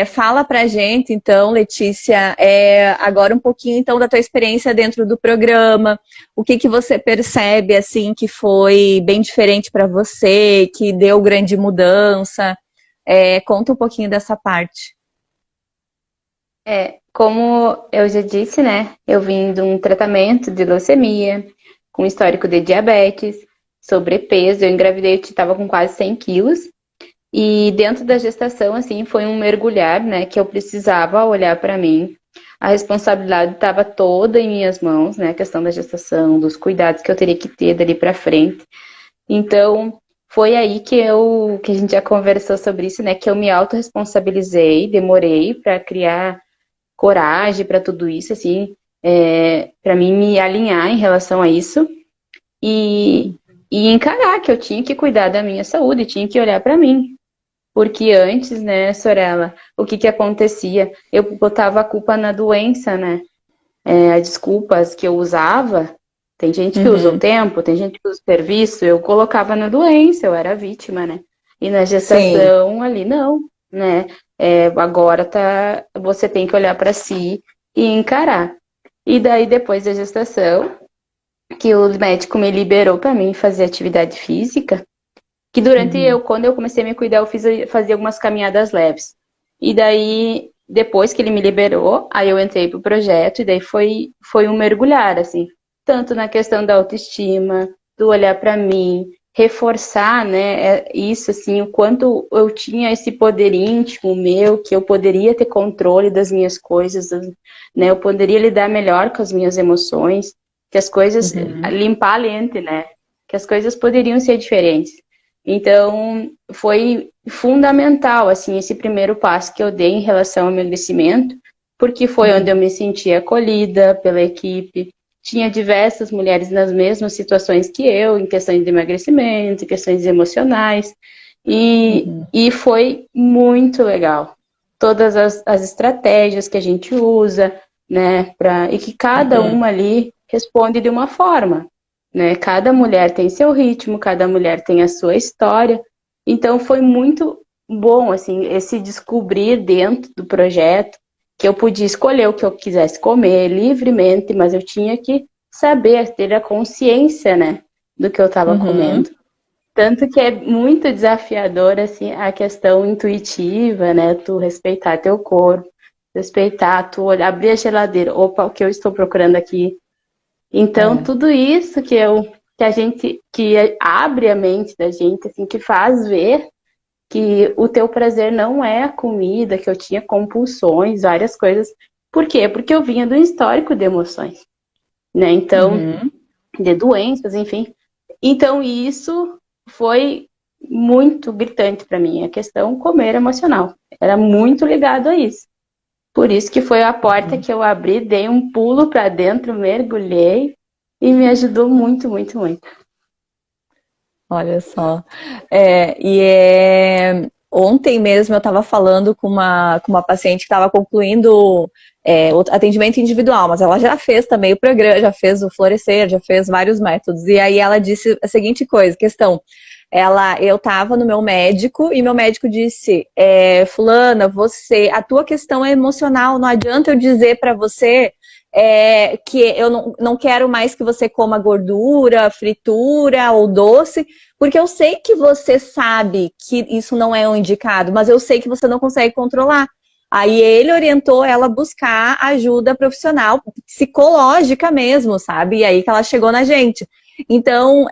Fala pra gente, então, Letícia, agora um pouquinho, então, da tua experiência dentro do programa. O que que você percebe, assim, que foi bem diferente para você, que deu grande mudança? Conta um pouquinho dessa parte. Como eu já disse, né? Eu vim de um tratamento de leucemia, com histórico de diabetes, sobrepeso. Eu engravidei, eu estava com quase 100 quilos. E dentro da gestação, assim, foi um mergulhar, né? Que eu precisava olhar para mim. A responsabilidade estava toda em minhas mãos, né? A questão da gestação, dos cuidados que eu teria que ter dali para frente. Então, foi aí que a gente já conversou sobre isso, né? Que eu me autorresponsabilizei, demorei para criar coragem para tudo isso, assim, para mim me alinhar em relação a isso e, e encarar que eu tinha que cuidar da minha saúde, tinha que olhar para mim. Porque antes, né, Sorella, o que que acontecia? Eu botava a culpa na doença, né? As desculpas que eu usava, tem gente que usa o Uhum. tempo, tem gente que usa o serviço, eu colocava na doença, eu era vítima, né? E na Sim. gestação ali não, né? Agora você tem que olhar para si e encarar. E daí depois da gestação, que o médico me liberou para mim fazer atividade física, que Uhum. quando eu comecei a me cuidar, fazia algumas caminhadas leves. E daí, depois que ele me liberou, aí eu entrei pro projeto, e daí foi um mergulhar, assim, tanto na questão da autoestima, do olhar para mim, reforçar, né, isso, assim, o quanto eu tinha esse poder íntimo meu, que eu poderia ter controle das minhas coisas, né, eu poderia lidar melhor com as minhas emoções, que as coisas, Uhum. limpar a lente, né, que as coisas poderiam ser diferentes. Então, foi fundamental, assim, esse primeiro passo que eu dei em relação ao emagrecimento, porque foi onde eu Uhum. me senti acolhida pela equipe. Tinha diversas mulheres nas mesmas situações que eu, em questões de emagrecimento, em questões emocionais, Uhum. e foi muito legal. Todas as estratégias que a gente usa, né, e que cada Uhum. uma ali responde de uma forma, né? Cada mulher tem seu ritmo, cada mulher tem a sua história. Então foi muito bom assim esse descobrir dentro do projeto que eu podia escolher o que eu quisesse comer livremente, mas eu tinha que saber ter a consciência, né, do que eu estava Uhum. comendo. Tanto que é muito desafiador assim a questão intuitiva, né? Tu respeitar teu corpo, respeitar, tu olhar, abrir a geladeira, opa, o que eu estou procurando aqui, então, É. tudo isso que a gente, que abre a mente da gente, assim, que faz ver que o teu prazer não é a comida, que eu tinha compulsões, várias coisas. Por quê? Porque eu vinha do histórico de emoções, né? Então, Uhum. de doenças, enfim. Então, isso foi muito gritante para mim, a questão comer emocional. Era muito ligado a isso. Por isso que foi a porta Uhum. que eu abri, dei um pulo para dentro, mergulhei e me ajudou muito, muito, muito. Olha só. Ontem mesmo eu estava falando com uma paciente que estava concluindo o atendimento individual, mas ela já fez também o programa, já fez o Florescer, já fez vários métodos. E aí ela disse a seguinte coisa, questão. Eu estava no meu médico e meu médico disse, fulana, a tua questão é emocional, não adianta eu dizer para você que eu não quero mais que você coma gordura, fritura ou doce, porque eu sei que você sabe que isso não é um indicado, mas eu sei que você não consegue controlar. Aí ele orientou ela a buscar ajuda profissional, psicológica mesmo, sabe? E aí que ela chegou na gente. Então,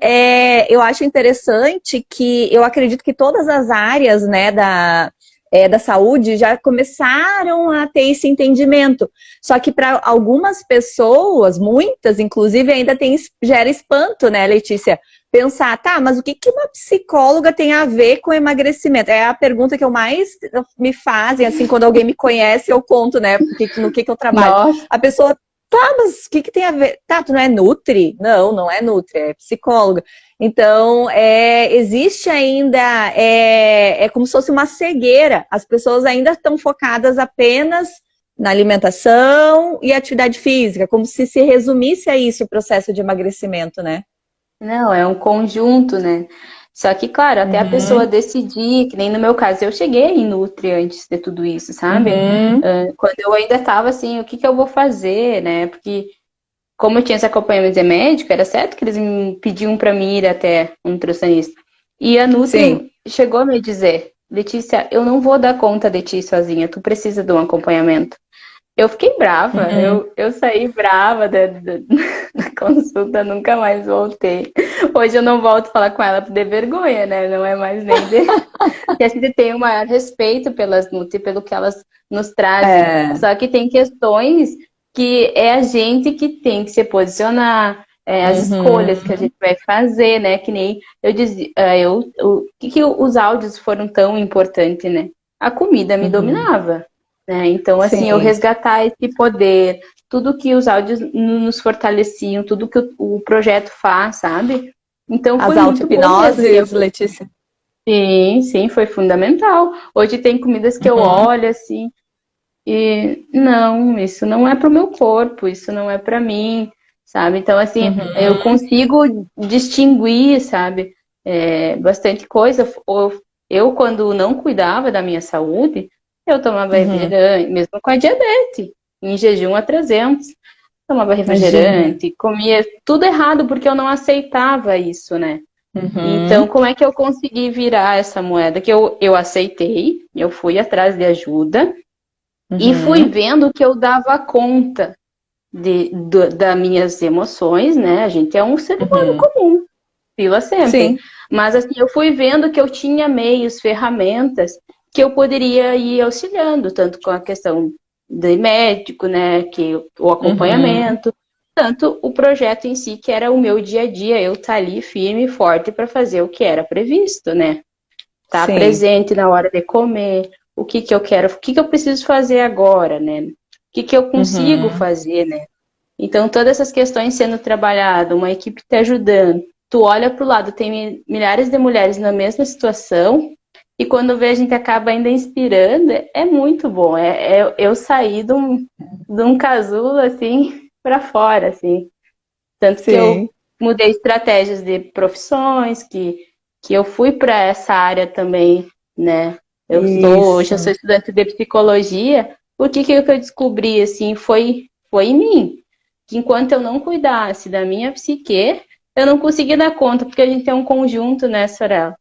eu acho interessante que eu acredito que todas as áreas, né, da saúde já começaram a ter esse entendimento. Só que para algumas pessoas, muitas, inclusive, ainda gera espanto, né, Letícia? Pensar, tá, mas o que uma psicóloga tem a ver com emagrecimento? É a pergunta que eu mais me fazem, assim, quando alguém me conhece, eu conto, né, no que eu trabalho. Nossa, A pessoa, tá, mas o que tem a ver? Tá, tu não é Nutri? Não, não é Nutri, é psicóloga. Então, existe ainda, é como se fosse uma cegueira. As pessoas ainda estão focadas apenas na alimentação e atividade física, como se resumisse a isso o processo de emagrecimento, né? não, é um conjunto, né? Só que, claro, até a pessoa Uhum. decidir, que nem no meu caso, eu cheguei em Nutri antes de tudo isso, sabe? Uhum. Quando eu ainda estava assim, o que que eu vou fazer, né? Porque como eu tinha esse acompanhamento de médico, era certo que eles me pediam para mim ir até um nutricionista. E a Sim. Nutri chegou a me dizer, Letícia, eu não vou dar conta de ti sozinha, tu precisa de um acompanhamento. Eu fiquei brava, Uhum. eu saí brava da consulta, nunca mais voltei. Hoje eu não volto a falar com ela por de vergonha, né? Não é mais nem de. Que a gente tem o maior respeito pelas Nutri, pelo que elas nos trazem. É. Só que tem questões que é a gente que tem que se posicionar, as escolhas que a Uhum. gente vai fazer, né? Que nem eu dizia, o que os áudios foram tão importantes, né? A comida me Uhum. dominava, né? Então, assim, eu Sim. resgatar esse poder, tudo que os áudios nos fortaleciam, tudo que o projeto faz, sabe? Então As foi muito bom mesmo. E eu auto-hipnoses, Letícia. sim, sim, foi fundamental. Hoje tem comidas que eu Uhum. olho assim e não, isso não é para o meu corpo, isso não é para mim, sabe? Então, assim, eu Uhum. consigo distinguir, sabe, bastante coisa. Eu, quando não cuidava da minha saúde, eu tomava Uhum. refrigerante, mesmo com a diabetes, em jejum a 300, tomava Imagina. refrigerante, comia tudo errado porque eu não aceitava isso, né? Então, Uhum. como é que eu consegui virar essa moeda? Que eu aceitei, eu fui atrás de ajuda e fui Uhum. vendo que eu dava conta das minhas emoções, né? A gente é um ser humano Uhum. comum, viva sempre. Sim. Mas assim, eu fui vendo que eu tinha meios, ferramentas que eu poderia ir auxiliando, tanto com a questão do médico, né? Que o Uhum. acompanhamento, tanto o projeto em si, que era o meu dia a dia, eu estar ali firme e forte para fazer o que era previsto, né? Estar Sim. presente na hora de comer, o que que eu quero, o que que eu preciso fazer agora, né? O que que eu consigo Uhum. fazer, né? Então, todas essas questões sendo trabalhadas, uma equipe te ajudando, tu olha para o lado, tem milhares de mulheres na mesma situação, e quando vê a gente acaba ainda inspirando, é muito bom. Eu saí de um casulo, assim, para fora, assim. Tanto que eu Sim. mudei estratégias de profissões, que eu fui para essa área também, né? Hoje eu sou Isso. estudante de psicologia. O que que eu descobri, assim, foi em mim. Que enquanto eu não cuidasse da minha psique, eu não conseguia dar conta, porque a gente é um conjunto, né, Sorella?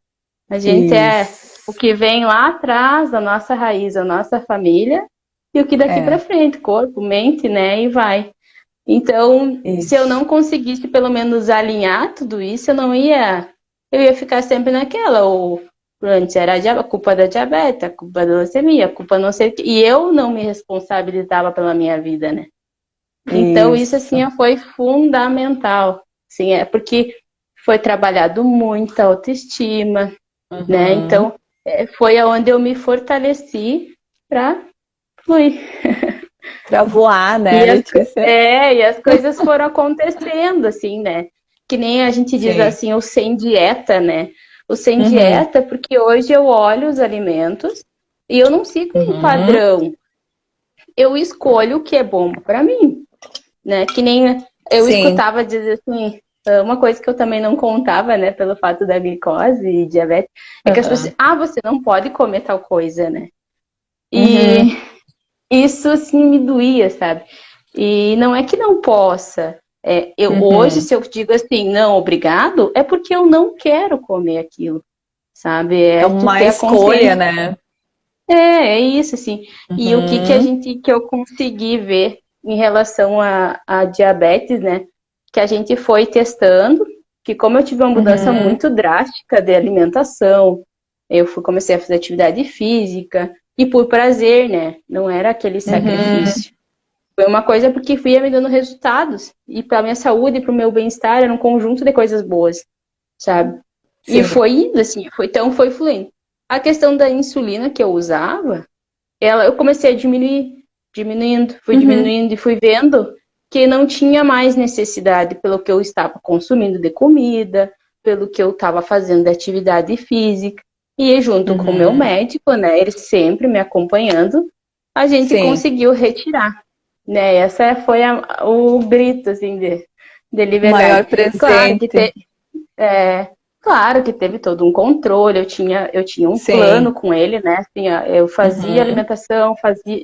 A gente é o Isso. que vem lá atrás da nossa raiz, a nossa família, e o que daqui para É. frente, corpo, mente, né, e vai. Então, se eu não Isso. conseguisse pelo menos alinhar tudo isso, eu ia ficar sempre naquela, ou antes era a culpa da diabetes, a culpa da leucemia, a culpa não sei o quê, e eu não me responsabilizava pela minha vida, né? Então, isso assim Isso. foi fundamental, sim, é porque foi trabalhado muito a autoestima, né? Uhum. Então, foi aonde eu me fortaleci para fluir. Pra voar, né, E Letícia? e as coisas foram acontecendo, assim, né? Que nem a gente diz Sim. assim, o sem dieta, né? O sem Uhum. dieta, porque hoje eu olho os alimentos e eu não sigo um Uhum. padrão. Eu escolho o que é bom para mim, né? Que nem eu Sim. escutava dizer assim, uma coisa que eu também não contava, né, pelo fato da glicose e diabetes, é que as pessoas, Uhum. você não pode comer tal coisa, né? Uhum. E isso assim me doía, sabe? E não é que não possa. Hoje, Uhum. se eu digo assim, não, obrigado, é porque eu não quero comer aquilo, sabe? É É tu uma ter a escolha, consciência. né? É isso, assim. E o que que a Uhum. gente, que eu consegui ver em relação a diabetes, né? Que a gente foi testando, que como eu tive uma mudança Uhum. muito drástica de alimentação, comecei a fazer atividade física, e por prazer, né? Não era aquele Uhum. sacrifício. Foi uma coisa porque ia me dando resultados. E para minha saúde e para o meu bem-estar era um conjunto de coisas boas, sabe? E Sim. foi indo, assim, foi fluindo. A questão da insulina que eu usava, eu comecei a Uhum. diminuindo e fui vendo que não tinha mais necessidade pelo que eu estava consumindo de comida, pelo que eu estava fazendo de atividade física. E junto com o meu Uhum. médico, né, ele sempre me acompanhando, a gente Sim. conseguiu retirar, né? Essa foi o grito, assim, de O maior liberdade. Claro que presente. Claro que teve todo um controle, eu tinha um Sim. plano com ele, né? Assim, ó, eu fazia Uhum. alimentação,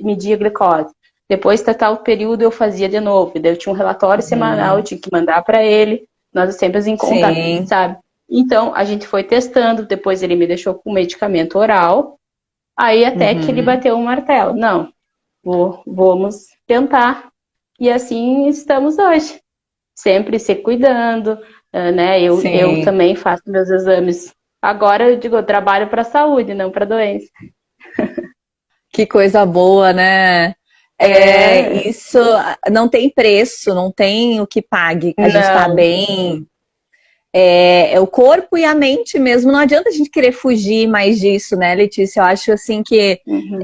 media glicose. Depois, tal período, eu fazia de novo. Daí eu tinha um relatório semanal, eu Uhum. tinha que mandar para ele. Nós sempre em contato, Sim. sabe? Então, a gente foi testando. Depois, ele me deixou com medicamento oral. Aí, até que ele Uhum. bateu o martelo. Não, vamos tentar. E assim estamos hoje. Sempre se cuidando, né? Eu Sim. também faço meus exames. Agora eu digo, eu trabalho para a saúde, não para doença. Que coisa boa, né? É, Isso não tem preço, não tem o que pague. A gente tá não. bem. É o corpo e a mente mesmo. Não adianta a gente querer fugir mais disso, né, Letícia? Eu acho assim que Uhum.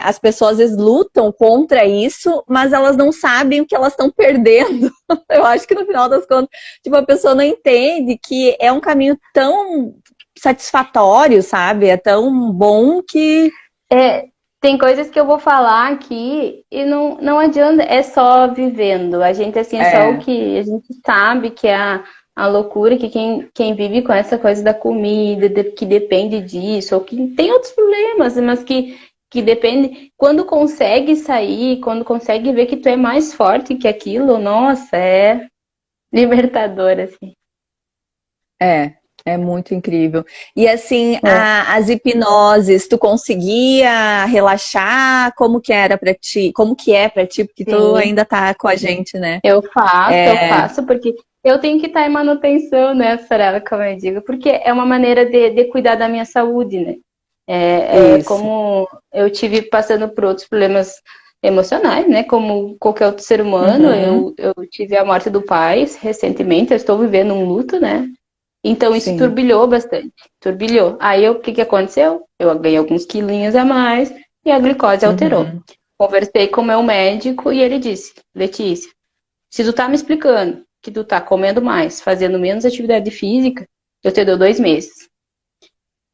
as pessoas às vezes lutam contra isso, mas elas não sabem o que elas estão perdendo. Eu acho que no final das contas, tipo, a pessoa não entende que é um caminho tão satisfatório, sabe? É tão bom que. É, tem coisas que eu vou falar aqui e não adianta, é só vivendo. A gente, assim, é só o É, que a gente sabe que é a loucura, que quem vive com essa coisa da comida, que depende disso, ou que tem outros problemas, mas que depende. Quando consegue sair, quando consegue ver que tu é mais forte que aquilo, nossa, é libertador, assim. é, é muito incrível. E assim, É. as hipnoses, tu conseguia relaxar? Como que era pra ti? Como que é pra ti? Porque tu Sim. ainda tá com a gente, né? Eu É, faço, porque eu tenho que estar em manutenção, né, Sarela, como eu digo, porque é uma maneira de cuidar da minha saúde, né? isso. Como eu tive passando por outros problemas emocionais, né? Como qualquer outro ser humano, Uhum, eu tive a morte do pai recentemente, eu estou vivendo um luto, né? Então isso sim. turbilhou bastante, turbilhou. Aí o que que aconteceu? Eu ganhei alguns quilinhos a mais e a glicose alterou. Uhum, Conversei com o meu médico e ele disse, Letícia, se tu tá me explicando que tu tá comendo mais, fazendo menos atividade física, eu te dou 2 meses,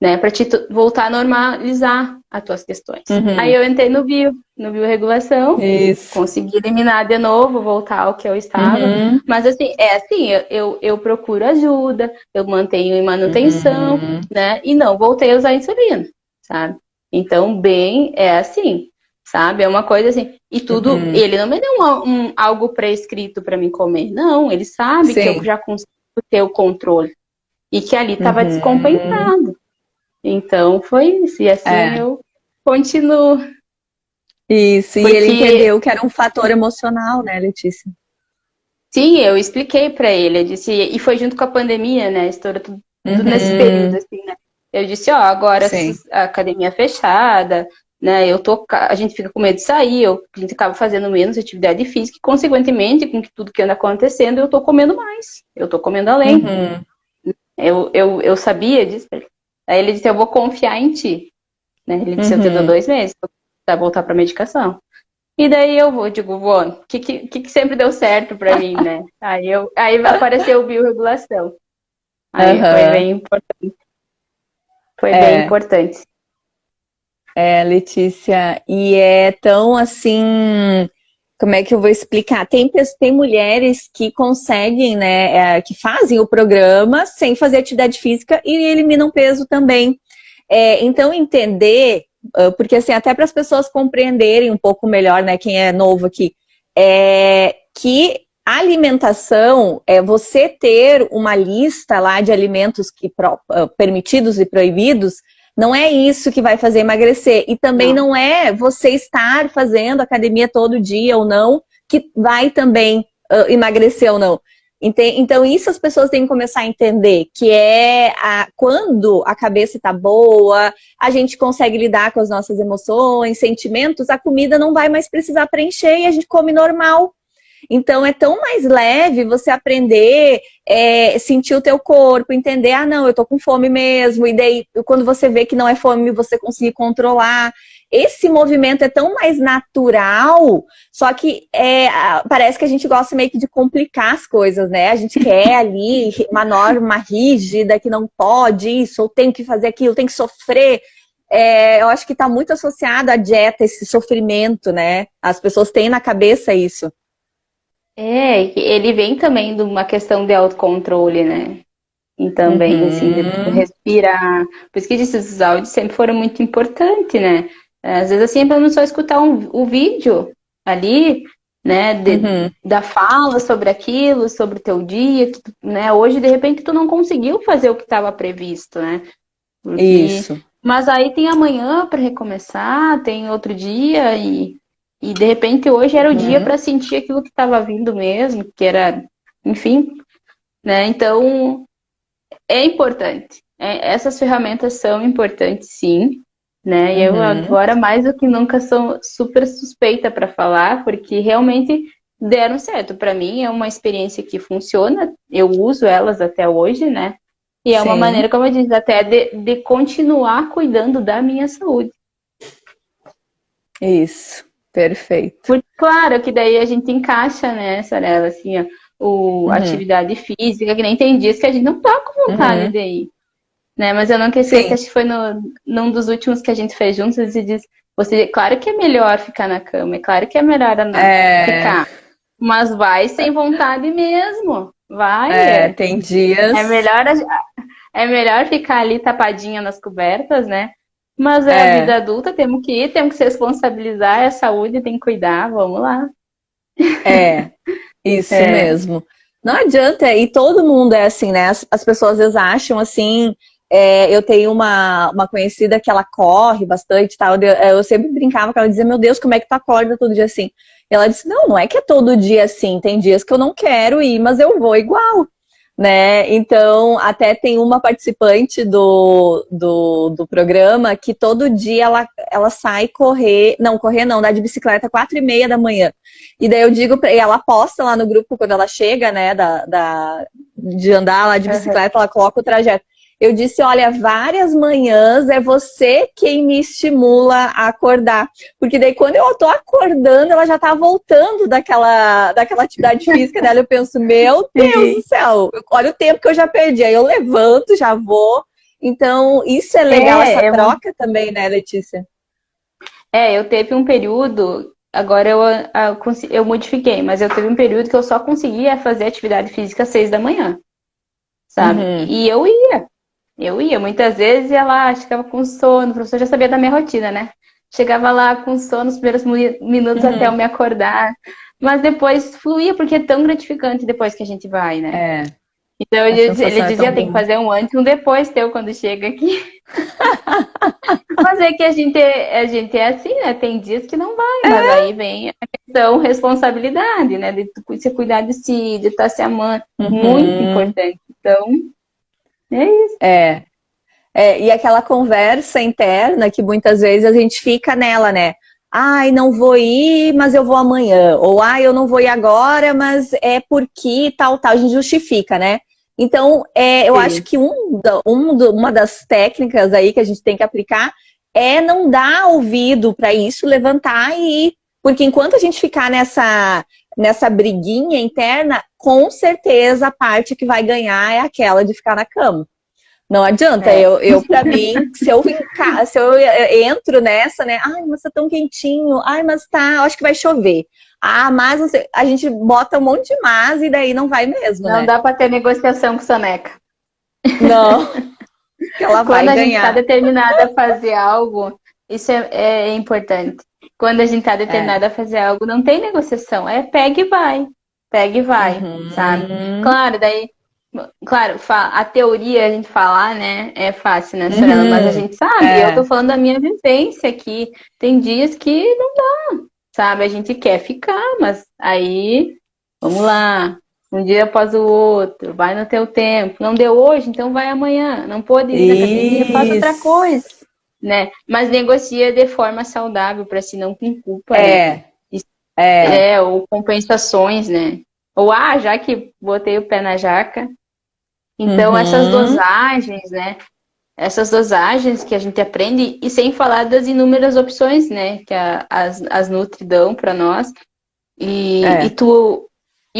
né? Pra te voltar a normalizar as tuas questões. Aí uhum. eu entrei no bioregulação, Isso. consegui eliminar de novo, voltar ao que eu estava. Uhum, Mas assim, eu procuro ajuda, eu mantenho em manutenção, uhum, né? E não voltei a usar insulina, sabe? Então, bem, é assim, sabe? É uma coisa assim. E tudo, uhum. ele não me deu algo prescrito para mim comer. Não, ele sabe que eu Sim. já consigo ter o controle. E que ali estava Uhum. descompensado. Então foi isso. E assim É, eu continuo. isso. E ele Porque, entendeu que era um fator emocional, né, Letícia? sim, eu expliquei para ele. Eu disse, e foi junto com a pandemia, né? Estourou tudo nesse período, Uhum, assim, né? Eu disse, ó, agora sim. a academia é fechada, né? A gente fica com medo de sair, a gente acaba fazendo menos atividade física, e, consequentemente, com tudo que anda acontecendo, eu tô comendo mais. Eu tô comendo além. Uhum, Eu sabia disso. Aí ele disse, eu vou confiar em ti. Né? Ele disse, eu te dou uhum. 2 meses pra voltar pra medicação. E daí digo, bom, o que sempre deu certo pra mim, né? Aí apareceu o biorregulação. Aí Aham. foi bem É, importante. Letícia, e é tão assim, como é que eu vou explicar? Tem mulheres que conseguem, né, que fazem o programa sem fazer atividade física e eliminam peso também. Então, entender, porque assim, até para as pessoas compreenderem um pouco melhor, né, quem é novo aqui, que a alimentação é você ter uma lista lá de alimentos permitidos e proibidos, não é isso que vai fazer emagrecer. E também Não. não é você estar fazendo academia todo dia ou não que vai também emagrecer ou não. Então, isso as pessoas têm que começar a entender, que quando a cabeça está boa, a gente consegue lidar com as nossas emoções, sentimentos, a comida não vai mais precisar preencher e a gente come normal. Então é tão mais leve você aprender, sentir o teu corpo, entender, não, eu tô com fome mesmo, e daí quando você vê que não é fome, você conseguir controlar. Esse movimento é tão mais natural, só que parece que a gente gosta meio que de complicar as coisas, né? A gente quer ali uma norma rígida que não pode isso, ou tem que fazer aquilo, tem que sofrer. Eu acho que está muito associado à dieta, esse sofrimento, né? As pessoas têm na cabeça isso. Ele vem também de uma questão de autocontrole, né? E também, assim, de respirar. Por isso que esses áudios sempre foram muito importantes, né? Às vezes, assim, é pra não só escutar o vídeo ali, né? Da fala sobre aquilo, sobre o teu dia, né? Hoje, de repente, tu não conseguiu fazer o que estava previsto, né? Isso. Mas aí tem amanhã para recomeçar, tem outro dia e de repente hoje era o dia para sentir aquilo que estava vindo mesmo, que era, enfim, né? Então é importante. Essas ferramentas são importantes, sim, né? E eu agora mais do que nunca sou super suspeita para falar, porque realmente deram certo. Para mim é uma experiência que funciona. Eu uso elas até hoje, né? E é uma maneira, como eu disse, até de continuar cuidando da minha saúde. Isso, perfeito. Porque, claro, que daí a gente encaixa, né, Sarela, assim, ó, atividade física, que nem tem dias que a gente não tá com vontade de ir. Né? Mas eu não esqueci, acho que foi num dos últimos que a gente fez juntos, você disse, claro que é melhor ficar na cama, é claro que é melhor ficar, mas vai sem vontade mesmo. Vai. Tem dias. É melhor ficar ali tapadinha nas cobertas, né? Mas é a vida adulta, temos que ir, temos que se responsabilizar, é a saúde, tem que cuidar, vamos lá. Isso mesmo. Não adianta, e todo mundo é assim, né? As pessoas às vezes acham assim. Eu tenho uma conhecida que ela corre bastante e tal. Eu sempre brincava com ela, dizia, meu Deus, como é que tu acorda todo dia assim? E ela disse, não é que é todo dia assim, tem dias que eu não quero ir, mas eu vou igual. Né? Então, até tem uma participante do programa que todo dia ela sai correr não, dá de bicicleta 4:30 da manhã. E daí eu digo pra ela, posta lá no grupo quando ela chega, né, de andar lá de bicicleta, ela coloca o trajeto. Eu disse, olha, várias manhãs é você quem me estimula a acordar. Porque daí quando eu tô acordando, ela já tá voltando daquela atividade física dela. Eu penso, meu Deus do céu, olha o tempo que eu já perdi. Aí eu levanto, já vou. Então, isso é legal, essa troca também, né, Letícia? Eu teve um período, agora eu modifiquei, mas eu teve um período que eu só conseguia fazer atividade física às 6 da manhã, sabe? E eu ia, muitas vezes ia lá, ficava com sono, o professor já sabia da minha rotina, né? Chegava lá com sono nos primeiros minutos até eu me acordar, mas depois fluía, porque é tão gratificante depois que a gente vai, né? Então ele dizia, tem que fazer um antes e um depois teu quando chega aqui. Mas é que a gente é assim, né? Tem dias que não vai, mas aí vem a questão responsabilidade, né? De você cuidar de si, de estar se amando. Muito importante. Então, é isso. E aquela conversa interna que muitas vezes a gente fica nela, né? Ai, não vou ir, mas eu vou amanhã. Ou, ai, eu não vou ir agora, mas é porque tal. A gente justifica, né? Então, eu acho que uma das técnicas aí que a gente tem que aplicar é não dar ouvido para isso, levantar e ir. Porque enquanto a gente ficar nessa briguinha interna, com certeza a parte que vai ganhar é aquela de ficar na cama. Não adianta, eu para mim, se eu entro nessa, né? Ai, mas tá tão quentinho. Ai, mas tá, acho que vai chover. Ah, mas a gente bota um monte de mas e daí não vai mesmo, Não né? dá para ter negociação com soneca. Não, que ela vai ganhar. Quando a gente está determinada a fazer algo, isso é importante. Quando a gente está determinada a fazer algo, não tem negociação. É pega e vai. Pega e vai, sabe? Claro, a teoria a gente falar, né, é fácil, né, Sorana? Mas a gente sabe, eu tô falando da minha vivência aqui. Tem dias que não dá, sabe? A gente quer ficar, mas aí, vamos lá, um dia após o outro, vai no teu tempo. Não deu hoje, então vai amanhã. Não pôde ir na academia, faz outra coisa, né? Mas negocia de forma saudável, para se não com culpa, né? Ou compensações, né? Ou, já que botei o pé na jaca. Então, essas dosagens, né? Essas dosagens que a gente aprende, e sem falar das inúmeras opções, né? Que as Nutri dão para nós. E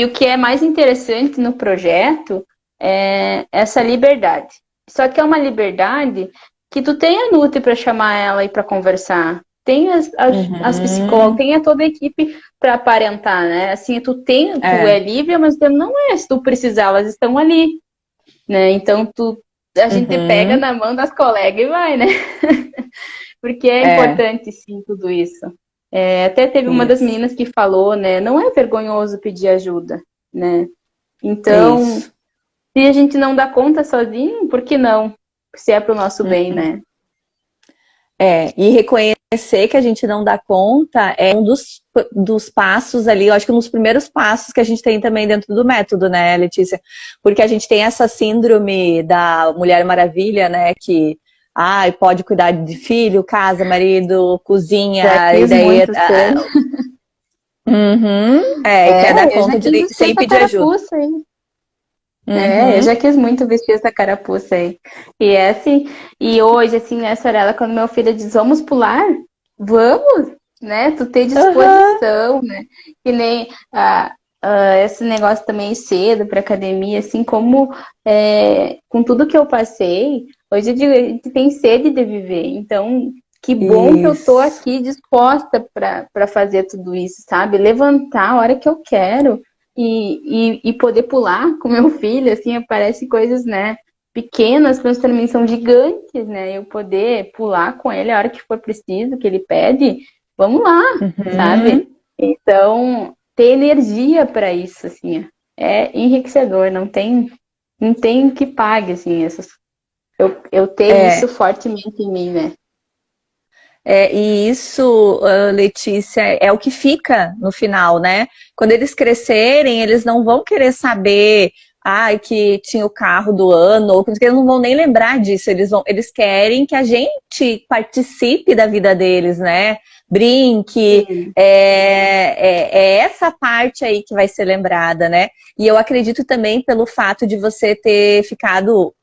o que é mais interessante no projeto é essa liberdade. Só que é uma liberdade que tu tem a Nutri para chamar ela e para conversar. Tem as psicólogas, tem toda a equipe para aparentar, né? Assim, tu é livre, mas tu não é. Se tu precisar, elas estão ali. né? Então a gente pega na mão das colegas e vai, né? Porque é importante, sim, tudo isso. Até teve uma das isso, meninas que falou, né? Não é vergonhoso pedir ajuda, né? Então, isso. se a gente não dá conta sozinho, por que não? Se é para o nosso bem, né? E reconhecer que a gente não dá conta é um dos passos ali, eu acho que um dos primeiros passos que a gente tem também dentro do método, né, Letícia? Porque a gente tem essa síndrome da Mulher Maravilha, né, que pode cuidar de filho, casa, marido, Já cozinha, e quis daí muito ser. e quer dar Eu já conta quis vestir sem essa pedir ajuda. carapuça aí. Eu Uhum. já quis muito vestir essa carapuça aí. E é assim, e hoje, assim, né, Sorella, quando meu filho diz, vamos pular? Vamos, né? Tu ter Uhum. disposição, né? Que nem esse negócio também cedo pra academia, assim, como com tudo que eu passei, hoje eu digo, a gente tem sede de viver. Então, que bom que eu tô Isso. aqui disposta para fazer tudo isso, sabe? Levantar a hora que eu quero e poder pular com meu filho, assim, aparecem coisas, né, pequenas, mas para mim são gigantes, né? Eu poder pular com ele a hora que for preciso, que ele pede, vamos lá, sabe? Uhum. Então, ter energia para isso, assim, é enriquecedor, não tem que pague, assim, eu ter isso É. fortemente em mim, né? E isso, Letícia, é o que fica no final, né? Quando eles crescerem, eles não vão querer saber, que tinha o carro do ano, ou porque eles não vão nem lembrar disso. Eles querem que a gente participe da vida deles, né? Brinque, Sim. é essa parte aí que vai ser lembrada, né? E eu acredito também pelo fato de você ter ficado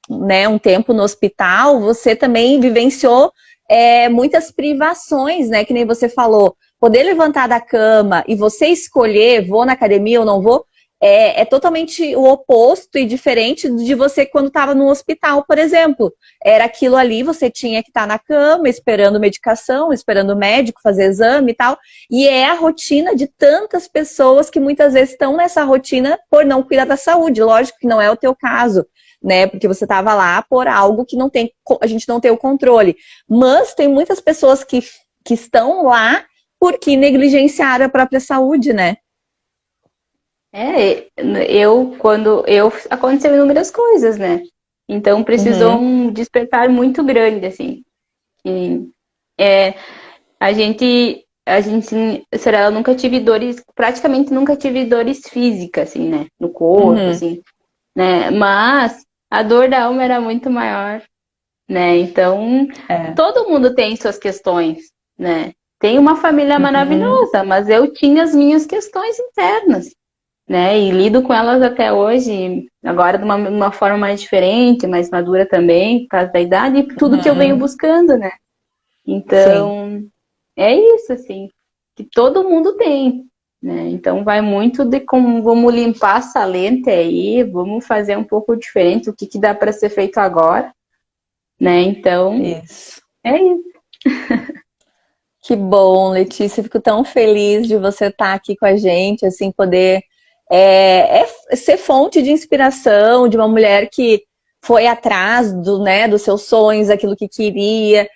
um tempo no hospital, você também vivenciou muitas privações, né? Que nem você falou, poder levantar da cama e você escolher, vou na academia ou não vou, é totalmente o oposto e diferente de você quando estava no hospital, por exemplo. Era aquilo ali, você tinha que estar na cama, esperando medicação, esperando o médico fazer exame e tal. E é a rotina de tantas pessoas que muitas vezes estão nessa rotina por não cuidar da saúde. Lógico que não é o teu caso, né? Porque você estava lá por algo que a gente não tem o controle. Mas tem muitas pessoas que estão lá porque negligenciaram a própria saúde, né? Aconteceu inúmeras coisas, né? Então precisou Uhum, um despertar muito grande, assim. E, a gente, Sorella, nunca tive dores, praticamente nunca tive dores físicas, assim, né? No corpo, uhum, assim, né? Mas a dor da alma era muito maior, né? Então, é, todo mundo tem suas questões, né? Tem uma família uhum, maravilhosa, mas eu tinha as minhas questões internas, né? E lido com elas até hoje, agora de uma forma mais diferente, mais madura também, por causa da idade e tudo que eu venho uhum, buscando, né? sim. Então, é isso, assim, que todo mundo tem, né? Então, vai muito de como vamos limpar essa lente aí, vamos fazer um pouco diferente, o que dá para ser feito agora, né? Então, Isso. é isso. Que bom, Letícia. Fico tão feliz de você estar aqui com a gente, assim, poder ser fonte de inspiração de uma mulher que foi atrás dos seus sonhos, aquilo que queria.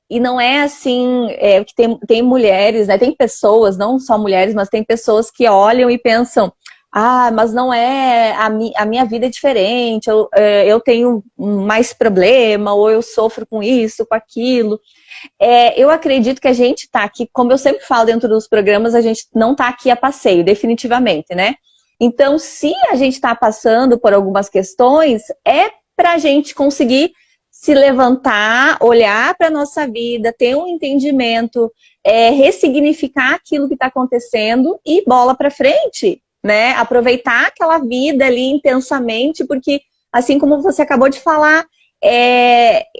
E não é assim, que tem mulheres, né? Tem pessoas, não só mulheres, mas tem pessoas que olham e pensam, mas não é, a minha vida é diferente, eu tenho mais problema, ou eu sofro com isso, com aquilo. Eu acredito que a gente está aqui, como eu sempre falo dentro dos programas, a gente não está aqui a passeio, definitivamente, né? Então, se a gente está passando por algumas questões, é para a gente conseguir se levantar, olhar para a nossa vida, ter um entendimento, ressignificar aquilo que está acontecendo e bola para frente, né? Aproveitar aquela vida ali intensamente, porque, assim como você acabou de falar,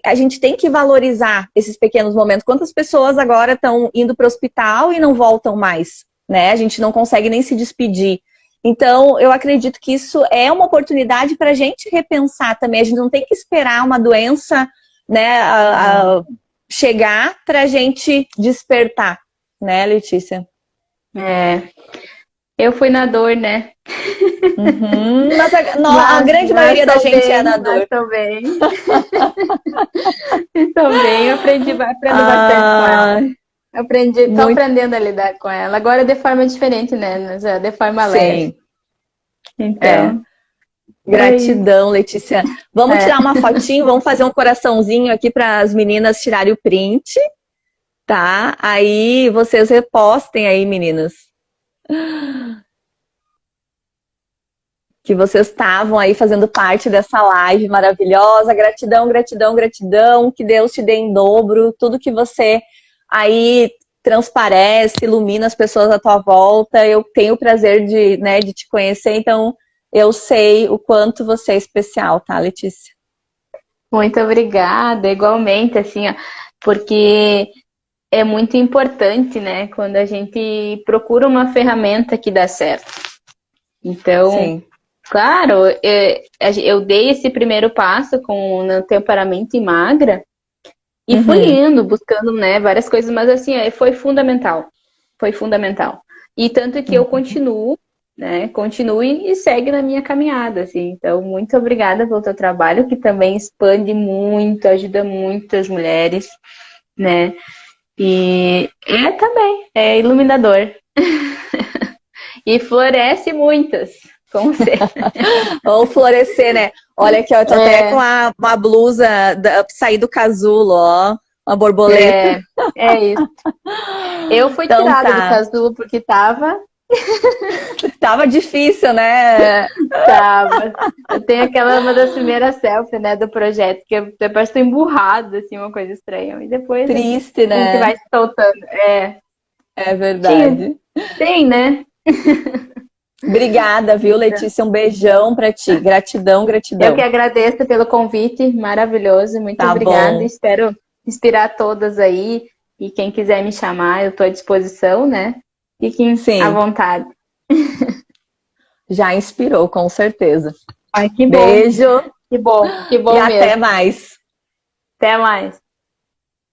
a gente tem que valorizar esses pequenos momentos. Quantas pessoas agora estão indo para o hospital e não voltam mais, né? A gente não consegue nem se despedir. Então, eu acredito que isso é uma oportunidade para a gente repensar também. A gente não tem que esperar uma doença, né, chegar para a gente despertar, né, Letícia? É, Eu fui na dor, né? Uhum, mas a grande maioria da tô gente é bem, na mas dor. tô bem. Estou bem, aprendo bastante com ela. Ah, Tô muito, aprendendo a lidar com ela. Agora de forma diferente, né? Mas de forma leve. sim. É. Então, é isso. Gratidão, Letícia. Vamos É. tirar uma fotinho, vamos fazer um coraçãozinho aqui para as meninas tirarem o print, tá? Aí vocês repostem aí, meninas, que vocês estavam aí fazendo parte dessa live maravilhosa. Gratidão, gratidão, gratidão. Que Deus te dê em dobro tudo que você aí transparece, ilumina as pessoas à tua volta. Eu tenho o prazer de, né, de te conhecer, então eu sei o quanto você é especial, tá, Letícia? Muito obrigada, igualmente, assim, ó, porque é muito importante, né, quando a gente procura uma ferramenta que dá certo. Então, Sim. claro, eu dei esse primeiro passo com o temperamento e magra e fui Uhum, indo, buscando, né, várias coisas, mas assim, foi fundamental. Foi fundamental. E tanto que eu uhum. continuo, né, continue e segue na minha caminhada, assim. Então, muito obrigada pelo teu trabalho, que também expande muito, ajuda muitas mulheres, né? E também, é iluminador. E floresce muitas, com certeza. Ou florescer, né? Olha aqui, ó, eu tô até com É, uma blusa sair do casulo, ó. Uma borboleta. é, é isso. Eu fui Então tirada do tá. casulo porque Tava difícil, né? tava. Eu tenho aquela, uma das primeiras selfies, né, do projeto, que eu depois tô emburrada, assim, uma coisa estranha. E depois Triste, a gente vai né? se soltando. É Tinha, verdade. tem, né? Obrigada, viu, Então, Letícia? Um beijão pra ti. Gratidão, eu que gratidão. agradeço pelo convite, maravilhoso, muito Tá obrigada. bom. Espero inspirar todas aí. E quem quiser me chamar, eu estou à disposição, né? Fiquem à Sim, vontade. já inspirou, com certeza. Ai, Beijo que e bom até mesmo. mais. Até mais.